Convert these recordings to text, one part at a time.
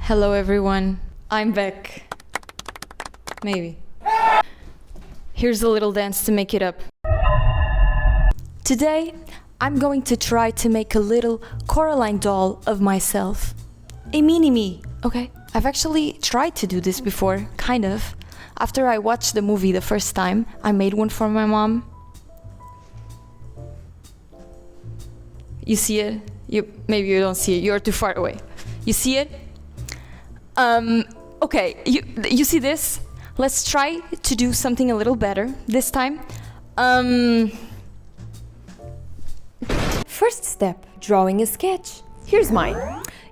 Hello everyone, I'm back. Maybe. Here's a little dance to make it up. Today, I'm going to try to make a little Coraline doll of myself. A mini-me, okay? I've actually tried to do this before, kind of. After I watched the movie the first time, I made one for my mom. You see it? Maybe you don't see it, you're too far away. You see it? Okay, you see this? Let's try to do something a little better this time. First step, drawing a sketch. Here's mine.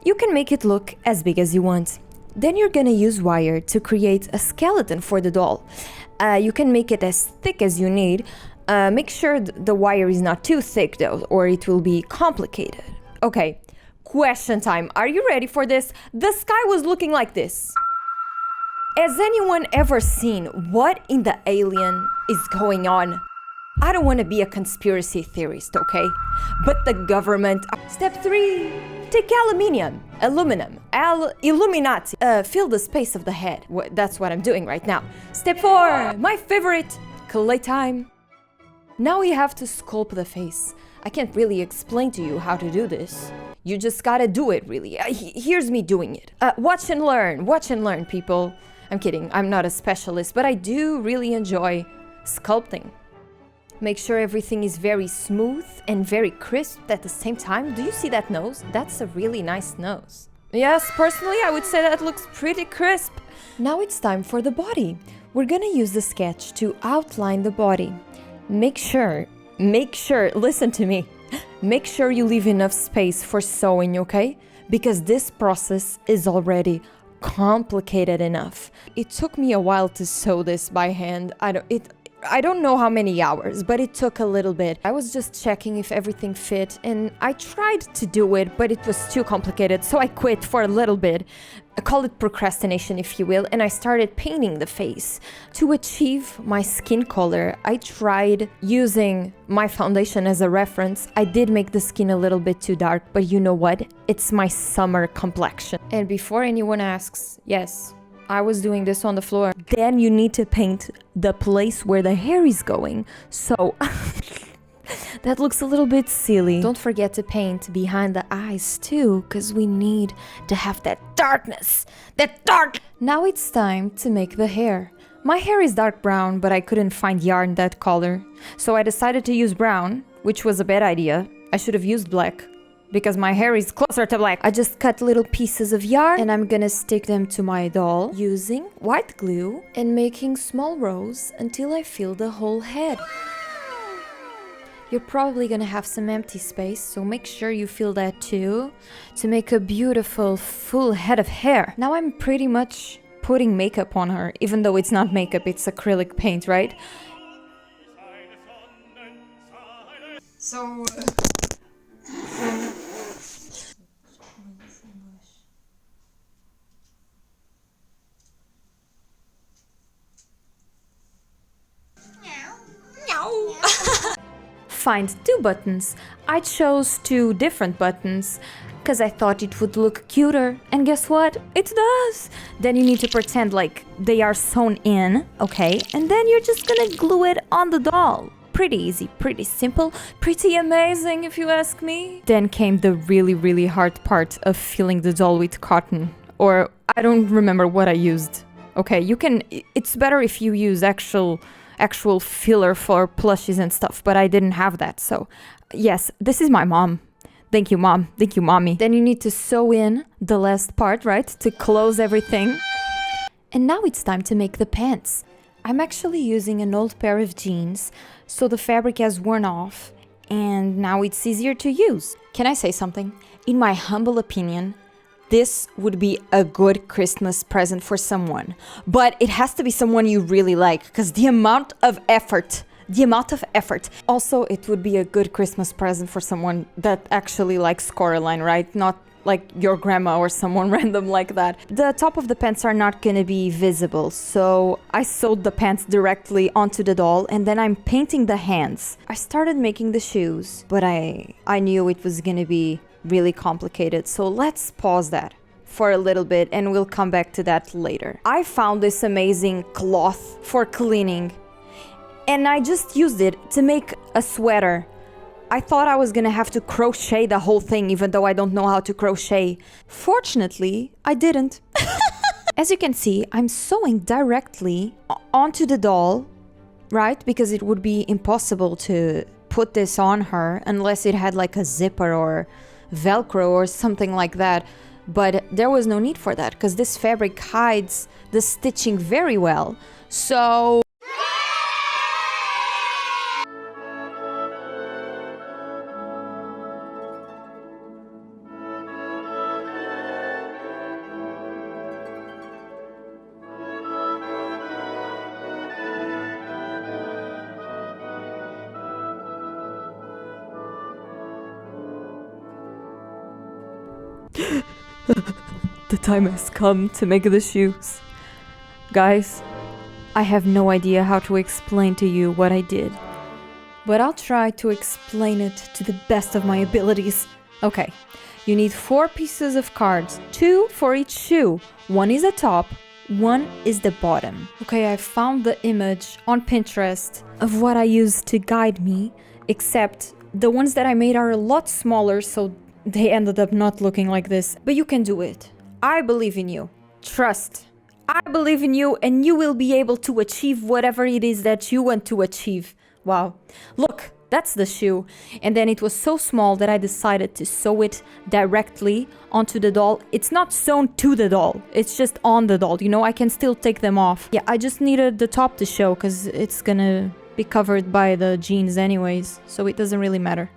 You can make it look as big as you want. Then you're gonna use wire to create a skeleton for the doll. You can make it as thick as you need. Make sure the wire is not too thick though, or it will be complicated. Okay, question time. Are you ready for this? The sky was looking like this. Has anyone ever seen what in the alien is going on? I don't want to be a conspiracy theorist, okay? But the government... Step 3. Take aluminum, Illuminati. Fill the space of the head. That's what I'm doing right now. Step 4. My favorite. Clay time. Now we have to sculpt the face. I can't really explain to you how to do this. You just gotta do it, really. Here's me doing it. Watch and learn, people. I'm kidding, I'm not a specialist, but I do really enjoy sculpting. Make sure everything is very smooth and very crisp at the same time. Do you see that nose? That's a really nice nose. Yes, personally, I would say that looks pretty crisp. Now it's time for the body. We're gonna use the sketch to outline the body. Make sure, listen to me. Make sure you leave enough space for sewing, okay? Because this process is already complicated enough. It took me a while to sew this by hand. I don't know how many hours, but it took a little bit. I was just checking if everything fit, and I tried to do it, but it was too complicated, so I quit for a little bit. I call it procrastination, if you will, and I started painting the face. To achieve my skin color, I tried using my foundation as a reference. I did make the skin a little bit too dark, but you know what? It's my summer complexion. And before anyone asks, yes, I was doing this on the floor. Then you need to paint the place where the hair is going. So that looks a little bit silly. Don't forget to paint behind the eyes too, because we need to have that darkness. Now it's time to make the hair. My hair is dark brown, but I couldn't find yarn that color. So I decided to use brown, which was a bad idea. I should have used black, because my hair is closer to black. I just cut little pieces of yarn and I'm gonna stick them to my doll using white glue and making small rows until I fill the whole head. You're probably gonna have some empty space, so make sure you fill that too to make a beautiful full head of hair. Now I'm pretty much putting makeup on her, even though it's not makeup, it's acrylic paint, right? So... Find 2 buttons. I chose 2 different buttons because I thought it would look cuter, and guess what? It does! Then you need to pretend like they are sewn in, okay? And then you're just gonna glue it on the doll. Pretty easy, pretty simple, pretty amazing if you ask me. Then came the really hard part of filling the doll with cotton, or I don't remember what I used. Okay, it's better if you use actual filler for plushies and stuff, but I didn't have that. So yes, this is my mom. Thank you, mom. Thank you, mommy. Then you need to sew in the last part, right, to close everything. And now it's time to make the pants. I'm actually using an old pair of jeans, so the fabric has worn off and now it's easier to use. Can I say something? In my humble opinion, this would be a good Christmas present for someone, but it has to be someone you really like, because the amount of effort. Also, it would be a good Christmas present for someone that actually likes Coraline, right? Not like your grandma or someone random like that. The top of the pants are not gonna be visible, so I sewed the pants directly onto the doll, and then I'm painting the hands. I started making the shoes, but I knew it was gonna be really complicated, so let's pause that for a little bit and we'll come back to that later. I found this amazing cloth for cleaning and I just used it to make a sweater. I thought I was gonna have to crochet the whole thing even though I don't know how to crochet. Fortunately, I didn't. As you can see, I'm sewing directly onto the doll, right? Because it would be impossible to put this on her unless it had like a zipper or Velcro or something like that. But there was no need for that because this fabric hides the stitching very well. So the time has come to make the shoes. Guys, I have no idea how to explain to you what I did, but I'll try to explain it to the best of my abilities. Okay, you need 4 pieces of cards, 2 for each shoe. One is the top, one is the bottom. Okay, I found the image on Pinterest of what I used to guide me, except the ones that I made are a lot smaller, so they ended up not looking like this. But you can do it. I believe in you. Trust. I believe in you and you will be able to achieve whatever it is that you want to achieve. Wow. Look, that's the shoe. And then it was so small that I decided to sew it directly onto the doll. It's not sewn to the doll. It's just on the doll. You know, I can still take them off. Yeah, I just needed the top to show because it's gonna be covered by the jeans anyways. So it doesn't really matter.